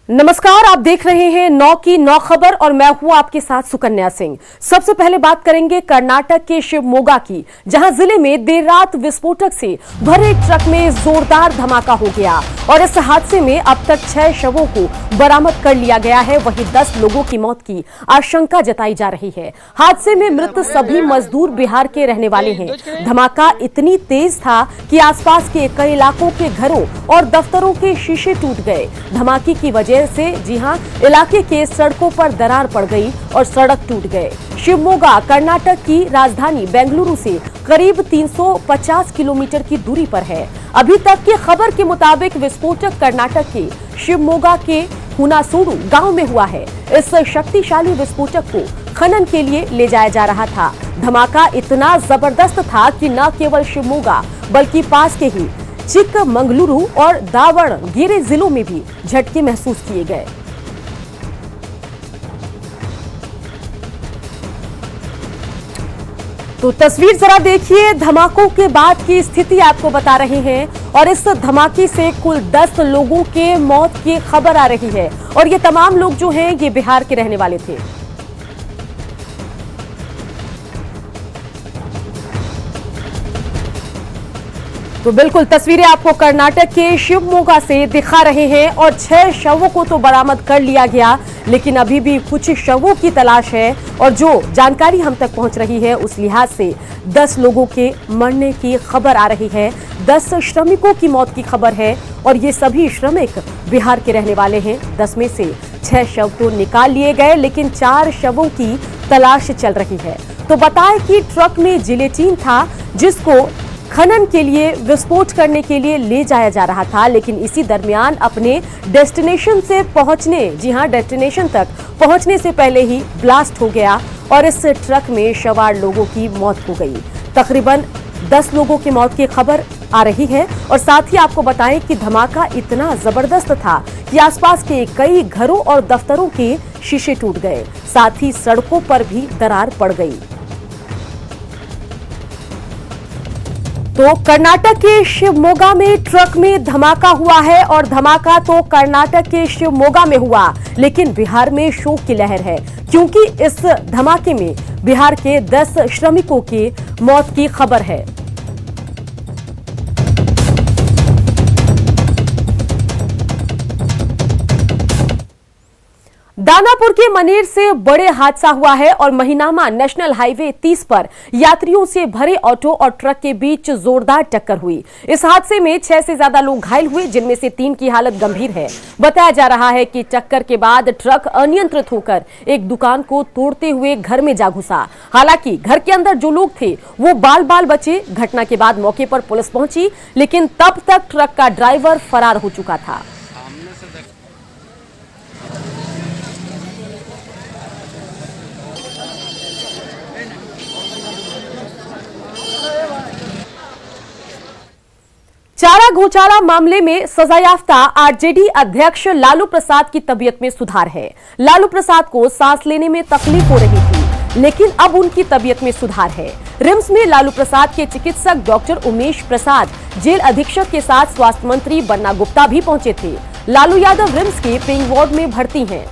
नमस्कार, आप देख रहे हैं 9 की 9 खबर और मैं हूं आपके साथ सुकन्या सिंह। सबसे पहले बात करेंगे कर्नाटक के शिवमोगा की, जहां जिले में देर रात विस्फोटक से भरे ट्रक में जोरदार धमाका हो गया और इस हादसे में अब तक 6 शवों को बरामद कर लिया गया है। वहीं 10 लोगों की मौत की आशंका जताई जा रही है। हादसे में मृत सभी मजदूर बिहार के रहने वाले हैं। धमाका इतनी तेज था कि आसपास के कई इलाकों के घरों और दफ्तरों के शीशे टूट गए। धमाके की वजह से जी हां, इलाके के सड़कों पर दरार पड़ गई और सड़क टूट गए। शिवमोगा कर्नाटक की राजधानी बेंगलुरु से करीब 350 किलोमीटर की दूरी पर है। अभी तक की खबर के मुताबिक विस्फोटक कर्नाटक के शिवमोगा के हुनासुडु गांव में हुआ है। इस शक्तिशाली विस्फोटक को खनन के लिए ले जाया जा रहा था। धमाका इतना जबरदस्त था कि न केवल शिवमोगा बल्कि पास के ही चिकमंगलुरु और दावणगेरे जिलों में भी झटके महसूस किए गए। तो तस्वीर जरा देखिए, धमाकों के बाद की स्थिति आपको बता रहे हैं और इस धमाके से कुल 10 लोगों के मौत की खबर आ रही है और ये तमाम लोग जो हैं ये बिहार के रहने वाले थे। तो बिल्कुल तस्वीरें आपको कर्नाटक के शिवमोगा से दिखा रहे हैं और 6 शवों को तो बरामद कर लिया गया, लेकिन अभी भी कुछ शवों की तलाश है और जो जानकारी हम तक पहुंच रही है उस लिहाज से 10 लोगों के मरने की खबर आ रही है। 10 श्रमिकों की मौत की खबर है और ये सभी श्रमिक बिहार के रहने वाले हैं। 10 में से 6 शव तो निकाल लिए गए, लेकिन 4 शवों की तलाश चल रही है। तो बताएं कि ट्रक में जिलेटिन था जिसको खनन के लिए विस्फोट करने के लिए ले जाया जा रहा था, लेकिन इसी दरमियान अपने डेस्टिनेशन से पहुंचने डेस्टिनेशन तक पहुंचने से पहले ही ब्लास्ट हो गया और इस ट्रक में सवार लोगों की मौत हो गई। तकरीबन 10 लोगों की मौत की खबर आ रही है और साथ ही आपको बताएं कि धमाका इतना जबरदस्त था कि आसपास के कई घरों और दफ्तरों के शीशे टूट गए, साथ ही सड़कों पर भी दरार पड़ गई। तो कर्नाटक के शिवमोगा में ट्रक में धमाका हुआ है और धमाका तो कर्नाटक के शिवमोगा में हुआ, लेकिन बिहार में शोक की लहर है क्योंकि इस धमाके में बिहार के 10 श्रमिकों की मौत की खबर है। दानापुर के मनेर से बड़े हादसा हुआ है और महिनामा नेशनल हाईवे 30 पर यात्रियों से भरे ऑटो और ट्रक के बीच जोरदार टक्कर हुई। इस हादसे में 6 से ज्यादा लोग घायल हुए, जिनमें से 3 की हालत गंभीर है। बताया जा रहा है कि टक्कर के बाद ट्रक अनियंत्रित होकर एक दुकान को तोड़ते हुए घर में जा घुसा। हालांकि घर के अंदर जो लोग थे वो बाल बाल बचे। घटना के बाद मौके पर पुलिस पहुंची, लेकिन तब तक ट्रक का ड्राइवर फरार हो चुका था। चारा घोटाला मामले में सजायाफ्ता आरजेडी अध्यक्ष लालू प्रसाद की तबीयत में सुधार है। लालू प्रसाद को सांस लेने में तकलीफ हो रही थी, लेकिन अब उनकी तबीयत में सुधार है। रिम्स में लालू प्रसाद के चिकित्सक डॉक्टर उमेश प्रसाद, जेल अधीक्षक के साथ स्वास्थ्य मंत्री बन्ना गुप्ता भी पहुंचे थे। लालू यादव रिम्स के पेइंग वार्ड में भर्ती हैं।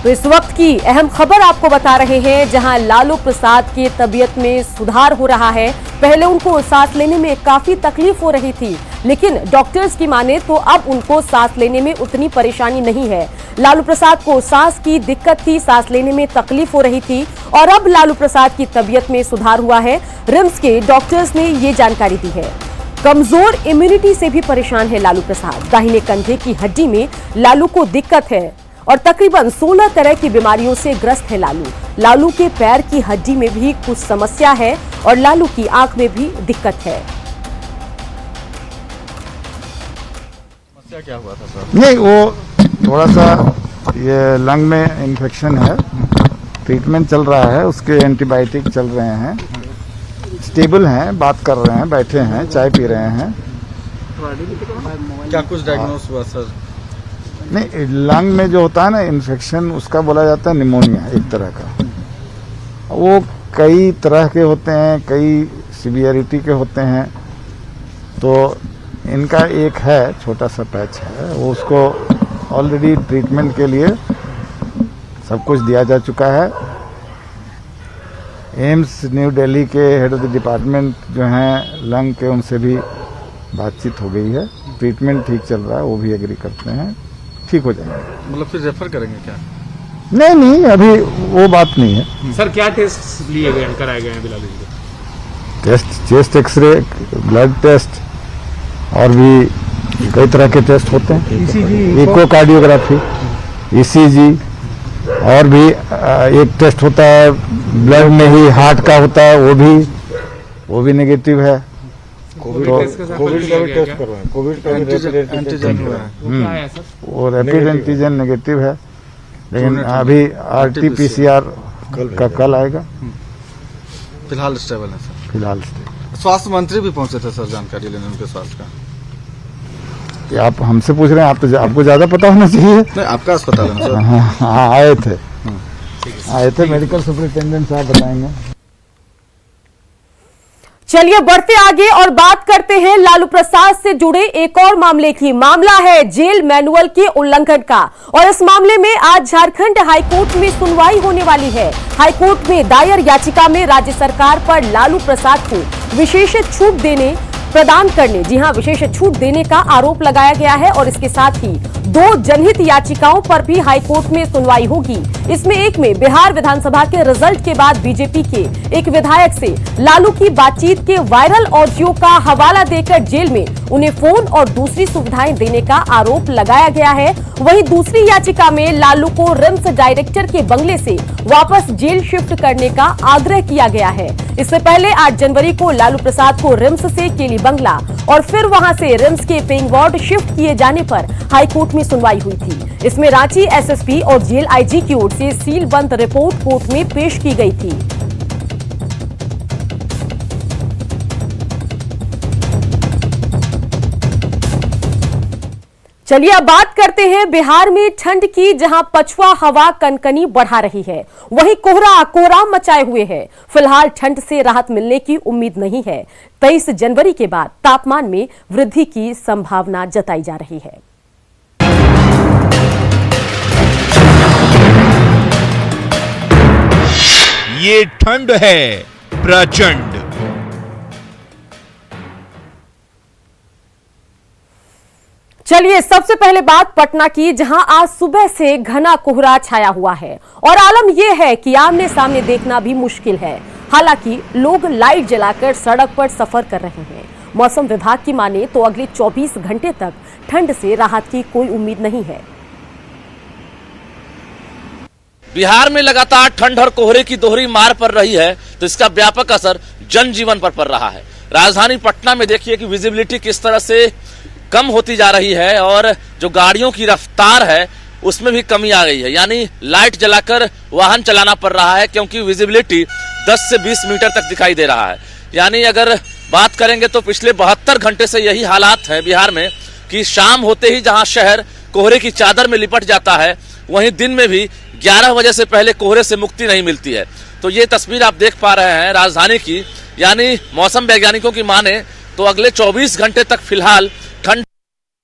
तो इस वक्त की अहम खबर आपको बता रहे हैं, जहां लालू प्रसाद की तबीयत में सुधार हो रहा है। पहले उनको सांस लेने में काफी तकलीफ हो रही थी, लेकिन डॉक्टर्स की माने तो अब उनको सांस लेने में उतनी परेशानी नहीं है। लालू प्रसाद को सांस की दिक्कत थी, सांस लेने में तकलीफ हो रही थी और अब लालू प्रसाद की तबीयत में सुधार हुआ है। रिम्स के डॉक्टर्स ने ये जानकारी दी है। कमजोर इम्यूनिटी से भी परेशान है लालू प्रसाद। दाहिने कंधे की हड्डी में लालू को दिक्कत है और तकरीबन 16 तरह की बीमारियों से ग्रस्त है लालू। लालू के पैर की हड्डी में भी कुछ समस्या है और लालू की आंख में भी दिक्कत है। समस्या क्या हुआ था सर? नहीं, वो थोड़ा सा ये लंग में इन्फेक्शन है, ट्रीटमेंट चल रहा है, उसके एंटीबायोटिक चल रहे हैं, स्टेबल हैं, बात कर रहे हैं, बैठे हैं, चाय पी रहे हैं। क्या कुछ डायग्नोस हुआ सर? नहीं, लंग में जो होता है ना इन्फेक्शन, उसका बोला जाता है निमोनिया, एक तरह का। वो कई तरह के होते हैं, कई सीवियरिटी के होते हैं। तो इनका एक है छोटा सा पैच है, वो उसको ऑलरेडी ट्रीटमेंट के लिए सब कुछ दिया जा चुका है। एम्स न्यू दिल्ली के हेड ऑफ द डिपार्टमेंट जो हैं लंग के, उनसे भी बातचीत हो गई है। ट्रीटमेंट ठीक चल रहा है, वो भी एग्री करते हैं, ठीक हो जाएंगे। मतलब फिर रेफर करेंगे क्या? नहीं, अभी वो बात नहीं है। सर क्या टेस्ट लिए गए कराए गए हैं बिलाल जी को? Test, chest X ray, blood test और भी कई तरह के टेस्ट होते हैं, इकोकार्डियोग्राफी, ईसीजी, और भी एक टेस्ट होता है ब्लड में ही, हार्ट का होता है, वो भी नेगेटिव है। कोविड का भी टेस्ट करवाएं, कोविड का एंटीजन हुआ है। वो क्या है सर? वो रैपिड एंटीजन नेगेटिव है, लेकिन अभी RT-PCR का कल आएगा। फिलहाल स्टेबल है सर। फिलहाल स्वास्थ्य मंत्री भी पहुंचे थे सर जानकारी लेने उनके स्वास्थ्य का। कि आप हमसे पूछ रहे हैं, आपको ज्यादा पता होना चाहिए। नहीं, आपका अस्पताल है ना सर? हाँ, आए थे मेडिकल सुपरिटेंडेंट साहब बताएंगे। चलिए बढ़ते आगे और बात करते हैं लालू प्रसाद से जुड़े एक और मामले की। मामला है जेल मैनुअल के उल्लंघन का, और इस मामले में आज झारखंड हाईकोर्ट में सुनवाई होने वाली है। हाईकोर्ट में दायर याचिका में राज्य सरकार पर लालू प्रसाद को विशेष छूट प्रदान करने, जी हां, विशेष छूट देने का आरोप लगाया गया है। और इसके साथ ही 2 जनहित याचिकाओं पर भी हाईकोर्ट में सुनवाई होगी। इसमें एक में बिहार विधानसभा के रिजल्ट के बाद बीजेपी के एक विधायक से लालू की बातचीत के वायरल ऑडियो का हवाला देकर जेल में उन्हें फोन और दूसरी सुविधाएं देने का आरोप लगाया गया है। वहीं दूसरी याचिका में लालू को रिम्स डायरेक्टर के बंगले से वापस जेल शिफ्ट करने का आग्रह किया गया है। इससे पहले 8 जनवरी को लालू प्रसाद को रिम्स से केली बंगला और फिर वहां से रिम्स के पेइंग वार्ड शिफ्ट किए जाने पर हाईकोर्ट में सुनवाई हुई थी। इसमें रांची एसएसपी और जेल आईजी की ओर से सीलबंद रिपोर्ट कोर्ट में पेश की गई थी। चलिए अब बात करते हैं बिहार में ठंड की, जहां पछुआ हवा कनकनी बढ़ा रही है, वहीं कोहरा कोहराम मचाए हुए है। फिलहाल ठंड से राहत मिलने की उम्मीद नहीं है। 23 जनवरी के बाद तापमान में वृद्धि की संभावना जताई जा रही है। ये ठंड है प्रचंड। चलिए सबसे पहले बात पटना की, जहां आज सुबह से घना कोहरा छाया हुआ है और आलम यह है कि आमने सामने देखना भी मुश्किल है। हालांकि लोग लाइट जलाकर सड़क पर सफर कर रहे हैं। मौसम विभाग की माने तो अगले 24 घंटे तक ठंड से राहत की कोई उम्मीद नहीं है। बिहार में लगातार ठंड और कोहरे की दोहरी मार पड़ रही है, तो इसका व्यापक असर जनजीवन पर पड़ रहा है। राजधानी पटना में देखिए कि विजिबिलिटी किस तरह से कम होती जा रही है और जो गाड़ियों की रफ्तार है उसमें भी कमी आ गई है। यानी लाइट जलाकर वाहन चलाना पड़ रहा है, क्योंकि विजिबिलिटी 10 से 20 मीटर तक दिखाई दे रहा है। यानी अगर बात करेंगे तो पिछले 72 घंटे से यही हालात है बिहार में कि शाम होते ही जहां शहर कोहरे की चादर में लिपट जाता है, वहीं दिन में भी 11 बजे से पहले कोहरे से मुक्ति नहीं मिलती है। तो ये तस्वीर आप देख पा रहे हैं राजधानी की। यानी मौसम वैज्ञानिकों की माने तो अगले 24 घंटे तक फिलहाल ठंड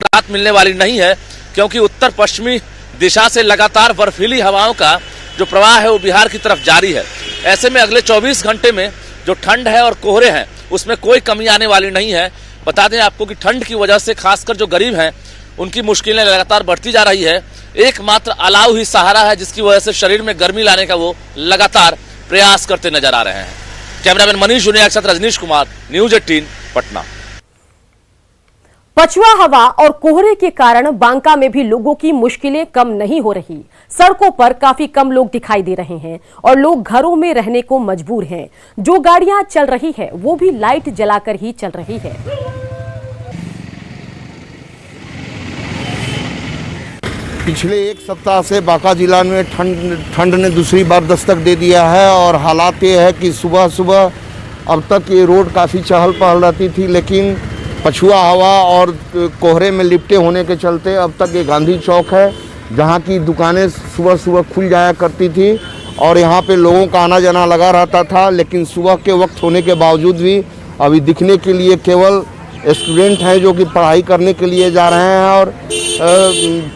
राहत मिलने वाली नहीं है, क्योंकि उत्तर पश्चिमी दिशा से लगातार बर्फीली हवाओं का जो प्रवाह है वो बिहार की तरफ जारी है। ऐसे में अगले 24 घंटे में जो ठंड है और कोहरे हैं उसमें कोई कमी आने वाली नहीं है। बता दें आपको कि ठंड की वजह से खासकर जो गरीब हैं उनकी मुश्किलें लगातार बढ़ती जा रही है। एकमात्र अलाव ही सहारा है, जिसकी वजह से शरीर में गर्मी लाने का वो लगातार प्रयास करते नजर आ रहे हैं। कैमरामैन मनीष जुनिया के साथ रजनीश कुमार, न्यूज 18 पटना। पछुआ हवा और कोहरे के कारण बांका में भी लोगों की मुश्किलें कम नहीं हो रही। सड़कों पर काफी कम लोग दिखाई दे रहे हैं और लोग घरों में रहने को मजबूर हैं। जो गाड़ियां चल रही है वो भी लाइट जलाकर ही चल रही है। पिछले एक सप्ताह से बांका जिला में ठंड ने दूसरी बार दस्तक दे दिया है और हालात ये है कि सुबह सुबह अब तक ये रोड काफ़ी चहल पहल रहती थी, लेकिन पछुआ हवा और कोहरे में लिपटे होने के चलते अब तक ये गांधी चौक है जहाँ की दुकानें सुबह सुबह खुल जाया करती थी और यहाँ पे लोगों का आना जाना लगा रहता था, लेकिन सुबह के वक्त होने के बावजूद भी अभी दिखने के लिए केवल स्टूडेंट हैं जो कि पढ़ाई करने के लिए जा रहे हैं। और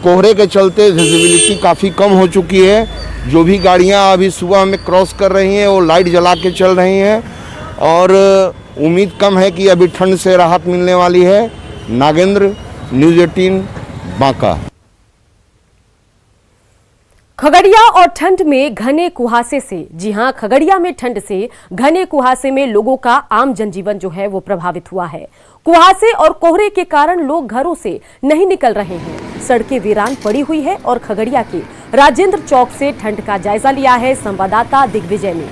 कोहरे के चलते विजिबिलिटी काफ़ी कम हो चुकी है। जो भी गाड़ियाँ अभी सुबह में क्रॉस कर रही हैं वो लाइट जला के चल रही हैं और उम्मीद कम है कि अभी ठंड से राहत मिलने वाली है। नागेंद्र, न्यूज़ 18 बांका। खगड़िया और ठंड में घने कुहासे से, जी हां, खगड़िया में ठंड से घने कुहासे में लोगों का आम जनजीवन जो है वो प्रभावित हुआ है। कुहासे और कोहरे के कारण लोग घरों से नहीं निकल रहे हैं। सड़कें वीरान पड़ी हुई है और खगड़िया के राजेंद्र चौक से ठंड का जायजा लिया है संवाददाता दिग्विजय ने।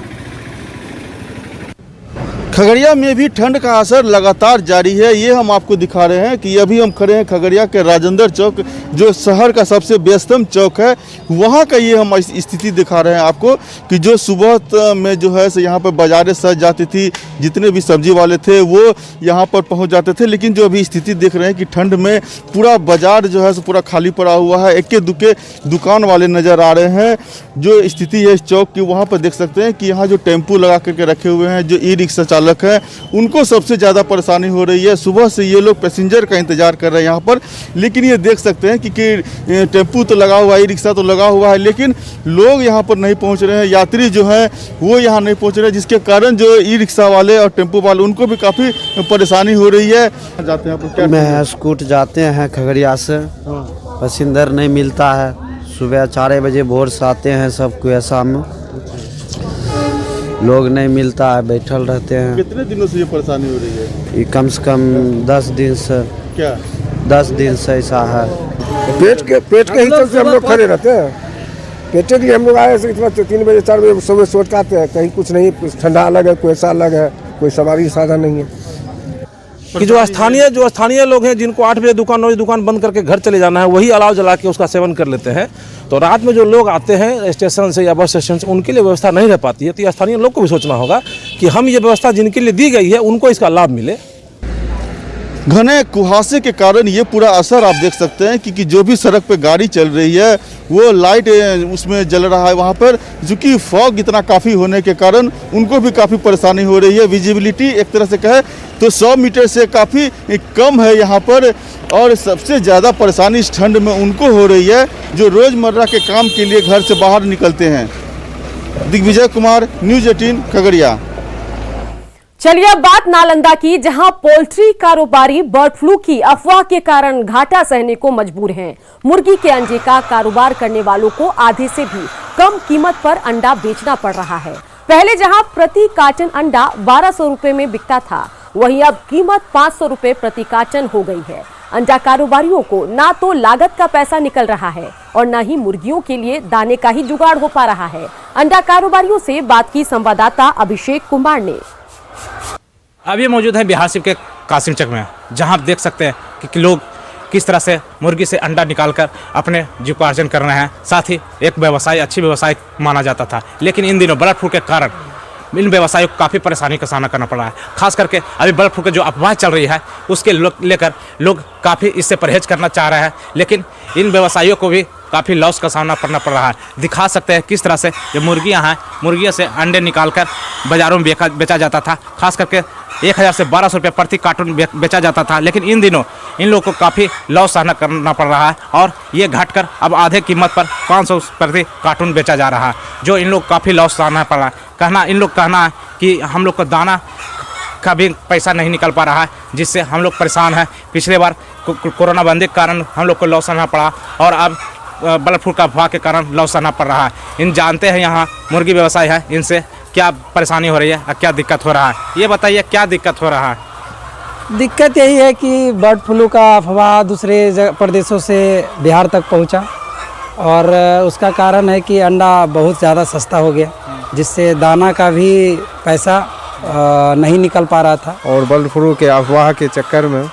खगड़िया में भी ठंड का असर लगातार जारी है। ये हम आपको दिखा रहे हैं कि अभी हम खड़े हैं खगड़िया के राजेंद्र चौक, जो शहर का सबसे व्यस्तम चौक है। वहाँ का ये हम स्थिति दिखा रहे हैं आपको कि जो सुबह में जो है यहाँ पर बाजारें सज जाती थी, जितने भी सब्जी वाले थे वो यहाँ पर पहुँच जाते थे। लेकिन जो अभी स्थिति देख रहे हैं कि ठंड में पूरा बाजार जो है पूरा खाली पड़ा हुआ है। इक्के दुक्के दुकान वाले नज़र आ रहे हैं। जो स्थिति है इस चौक की, वहाँ पर देख सकते हैं कि यहाँ जो टेम्पू लगा करके रखे हुए हैं, जो ई रिक्शा चालक है, उनको सबसे ज़्यादा परेशानी हो रही है। सुबह से ये लोग पैसेंजर का इंतजार कर रहे हैं यहाँ पर, लेकिन ये देख सकते हैं कि टेम्पू तो लगा हुआ है, ई रिक्शा तो लगा हुआ है, लेकिन लोग यहाँ पर नहीं पहुँच रहे हैं। यात्री जो हैं वो यहाँ नहीं पहुँच रहे हैं, जिसके कारण जो ई रिक्शा वाले और टेम्पू वाले उनको भी काफ़ी परेशानी हो रही है। जाते हैं मैं स्कूट जाते हैं खगड़िया से, पैसेंजर नहीं मिलता है। सुबह 4 बजे भोर से आते हैं, सबको ऐसा में लोग नहीं मिलता है, बैठल रहते हैं। कितने दिनों से ये परेशानी हो रही है? ये कम से कम 10 दिन से। क्या 10 दिन से ऐसा है। पेट के ही चलते हम लोग खड़े रहते हैं। पेटे लिए हम लोग आए 3 बजे 4 बजे सुबह सोच के आते हैं, कहीं कुछ नहीं, ठंडा अलग है, कोई ऐसा अलग है, कोई सवारी साधन नहीं है। कि जो स्थानीय लोग हैं, जिनको 8 बजे दुकान बंद करके घर चले जाना है, वही अलाव जला के उसका सेवन कर लेते हैं। तो रात में जो लोग आते हैं स्टेशन से या बस स्टेशन से, उनके लिए व्यवस्था नहीं रह पाती है। तो स्थानीय लोग को भी सोचना होगा कि हम ये व्यवस्था जिनके लिए दी गई है उनको इसका लाभ मिले। घने कुहासे के कारण ये पूरा असर आप देख सकते हैं कि जो भी सड़क पे गाड़ी चल रही है वो लाइट उसमें जल रहा है वहाँ पर, चूँकि फॉग इतना काफ़ी होने के कारण उनको भी काफ़ी परेशानी हो रही है। विजिबिलिटी एक तरह से कहे तो 100 मीटर से काफ़ी कम है यहाँ पर। और सबसे ज़्यादा परेशानी इस ठंड में उनको हो रही है जो रोज़मर्रा के काम के लिए घर से बाहर निकलते हैं। दिग्विजय कुमार, न्यूज़ 18 खगड़िया। चलिए अब बात नालंदा की, जहां पोल्ट्री कारोबारी बर्ड फ्लू की अफवाह के कारण घाटा सहने को मजबूर हैं। मुर्गी के अंडे का कारोबार करने वालों को आधे से भी कम कीमत पर अंडा बेचना पड़ रहा है। पहले जहां प्रति कार्टन अंडा 1200 रुपए में बिकता था, वहीं अब कीमत 500 रुपए प्रति कार्टन हो गई है। अंडा कारोबारियों को ना तो लागत का पैसा निकल रहा है और न ही मुर्गियों के लिए दाने का ही जुगाड़ हो पा रहा है। अंडा कारोबारियों से बात की संवाददाता अभिषेक कुमार ने। अभी मौजूद है बिहार सिर्फ के कासिम चक में, जहां आप देख सकते हैं कि लोग किस तरह से मुर्गी से अंडा निकालकर अपने जीविकोपार्जन कर रहे हैं। साथ ही एक व्यवसाय, अच्छी व्यवसाय माना जाता था, लेकिन इन दिनों बर्ड फ्लू के कारण इन व्यवसायों को काफ़ी परेशानी का सामना करना पड़ रहा है। खास करके अभी बर्ड फ्लू की जो अफवाह चल रही है उसके लेकर लोग काफ़ी इससे परहेज करना चाह रहे हैं, लेकिन इन व्यवसायियों को भी काफ़ी लॉस का सामना करना पड़ रहा है। दिखा सकते हैं किस तरह से जो मुर्गियां हैं, मुर्गियों से अंडे निकालकर बाज़ारों में बेचा जाता था। खास करके 1000 से 1200 रुपये प्रति कार्टून बेचा जाता था, लेकिन इन दिनों इन लोगों को काफ़ी लॉस सहना करना पड़ रहा है और ये घटकर अब आधे कीमत पर 500 प्रति कार्टून बेचा जा रहा है, जो इन लोग काफ़ी लॉस सहना पड़ रहा है। इन लोग कहना है कि हम लोग को दाना का भी पैसा नहीं निकल पा रहा है, जिससे हम लोग परेशान हैं। पिछले बार कोरोना बंदी के कारण हम लोग को लॉस सहना पड़ा और अब बर्ड फ्लू का अफवाह के कारण लॉस सहना पड़ रहा है। इन जानते हैं यहाँ मुर्गी व्यवसाय है, इनसे क्या परेशानी हो रही है और क्या दिक्कत हो रहा है, ये बताइए क्या दिक्कत हो रहा है? दिक्कत यही है कि बर्ड फ्लू का अफवाह दूसरे प्रदेशों से बिहार तक पहुंचा और उसका कारण है कि अंडा बहुत ज़्यादा सस्ता हो गया, जिससे दाना का भी पैसा नहीं निकल पा रहा था। और बर्ड फ्लू के अफवाह के चक्कर में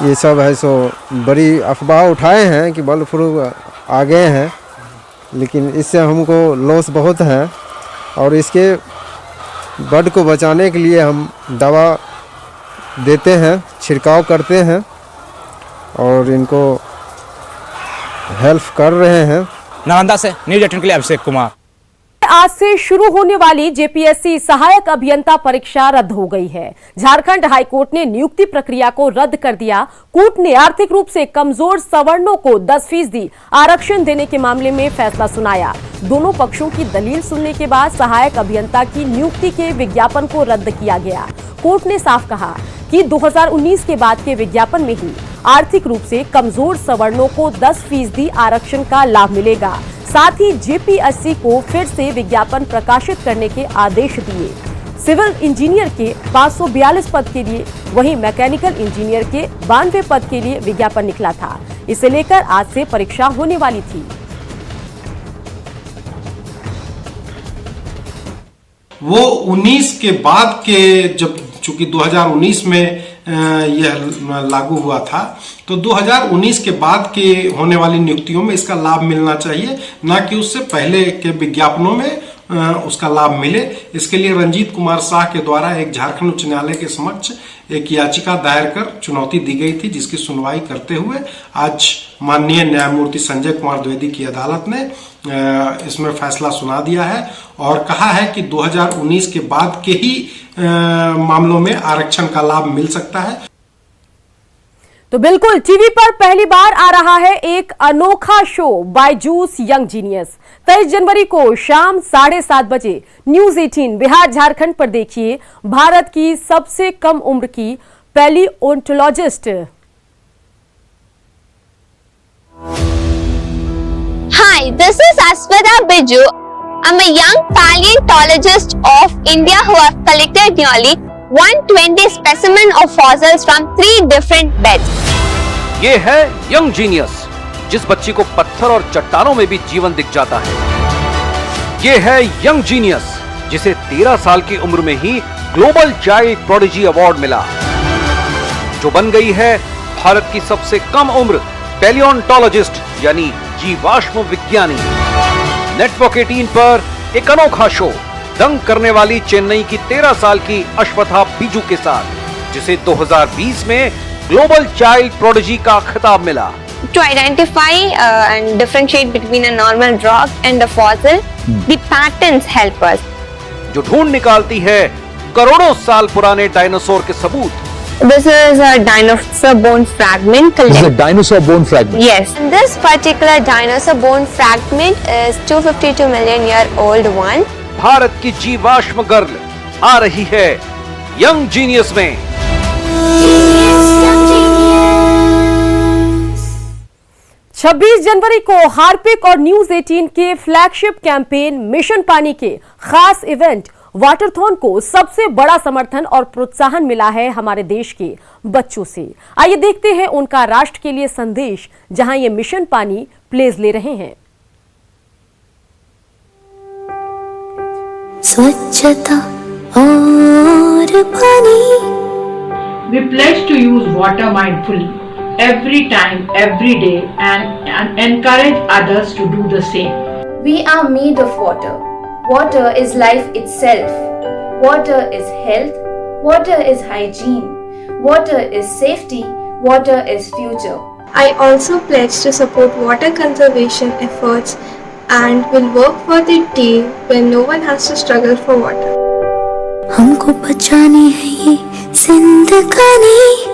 ये सब है, सो बड़ी अफवाह उठाए हैं कि बर्ड फ्लू आ गए हैं, लेकिन इससे हमको लॉस बहुत है। और इसके बर्ड को बचाने के लिए हम दवा देते हैं, छिड़काव करते हैं और इनको हेल्प कर रहे हैं। नालंदा से न्यूज 18 के लिए अभिषेक कुमार। आज से शुरू होने वाली जेपीएससी सहायक अभियंता परीक्षा रद्द हो गई है। झारखंड हाईकोर्ट ने नियुक्ति प्रक्रिया को रद्द कर दिया। कोर्ट ने आर्थिक रूप से कमजोर सवर्णों को 10% आरक्षण देने के मामले में फैसला सुनाया। दोनों पक्षों की दलील सुनने के बाद सहायक अभियंता की नियुक्ति के विज्ञापन को रद्द किया गया। कोर्ट ने साफ कहा कि 2019 के बाद के विज्ञापन में ही आर्थिक रूप से कमजोर सवर्णों को 10% आरक्षण का लाभ मिलेगा। साथ ही जेपीएससी को फिर से विज्ञापन प्रकाशित करने के आदेश दिए। सिविल इंजीनियर के 542 पद के लिए, वहीं मैकेनिकल इंजीनियर के 92 पद के लिए विज्ञापन निकला था। इसे लेकर आज से परीक्षा होने वाली थी। वो 19 के बाद के, जब चूंकि 2019 में यह लागू हुआ था, तो 2019 के बाद के होने वाली नियुक्तियों में इसका लाभ मिलना चाहिए, ना कि उससे पहले के विज्ञापनों में उसका लाभ मिले। इसके लिए रंजीत कुमार शाह के द्वारा एक झारखंड उच्च न्यायालय के समक्ष एक याचिका दायर कर चुनौती दी गई थी, जिसकी सुनवाई करते हुए आज माननीय न्यायमूर्ति संजय कुमार द्विवेदी की अदालत ने इसमें फैसला सुना दिया है और कहा है कि 2019 के बाद के ही मामलों में आरक्षण का लाभ मिल सकता है। तो बिल्कुल टीवी पर पहली बार आ रहा है एक अनोखा शो बायजूस यंग जीनियस। 23 जनवरी को शाम 7:30 बजे न्यूज 18 बिहार झारखंड पर देखिए भारत की सबसे कम उम्र की पैलियोंटोलॉजिस्ट। Hi, this is Aswada Biju. I'm a young paleontologist of India who have collected nearly 120 specimens of fossils from 3 different beds. ये है यंग जीनियस, जिस बच्ची को पत्थर और चट्टानों में भी जीवन दिख जाता है। ये है यंग जीनियस, जिसे 13 साल की उम्र में ही ग्लोबल चाइल्ड प्रोडिजी अवार्ड मिला, जो बन गई है भारत की सबसे कम उम्र पैलियोंटोलॉजिस्ट यानी जीवाश्म विज्ञानी। नेटवर्क 18 पर एक अनोखा शो दंग करने वाली चेन्नई की 13 साल की अश्वथा बिजू के साथ, जिसे 2020 में ग्लोबल चाइल्ड प्रोडिजी का खिताब मिला। To identify and differentiate between a normal rock and a fossil, the patterns help us. जो ढूंढ निकालती है करोड़ों साल पुराने डायनासोर के सबूत। This is a dinosaur bone fragment. This is a dinosaur bone fragment. Yes. This particular dinosaur bone fragment is 252 million year old one. Bharat की जीवाश्म गर्ल आ रही है यंग जीनियस में। 26 जनवरी को हार्पिक और न्यूज 18 के फ्लैगशिप कैंपेन मिशन पानी के खास इवेंट वाटरथॉन को सबसे बड़ा समर्थन और प्रोत्साहन मिला है हमारे देश के बच्चों से। आइए देखते हैं उनका राष्ट्र के लिए संदेश, जहां ये मिशन पानी प्लेज ले रहे हैं। स्वच्छता और पानी। We pledge to use water mindfully every time, every day, and encourage others to do the same. We are made of water. Water is life itself. Water is health. Water is hygiene. Water is safety. Water is future. I also pledge to support water conservation efforts and will work for the day when no one has to struggle for water. हमको बचानी है ये जिंदगानी।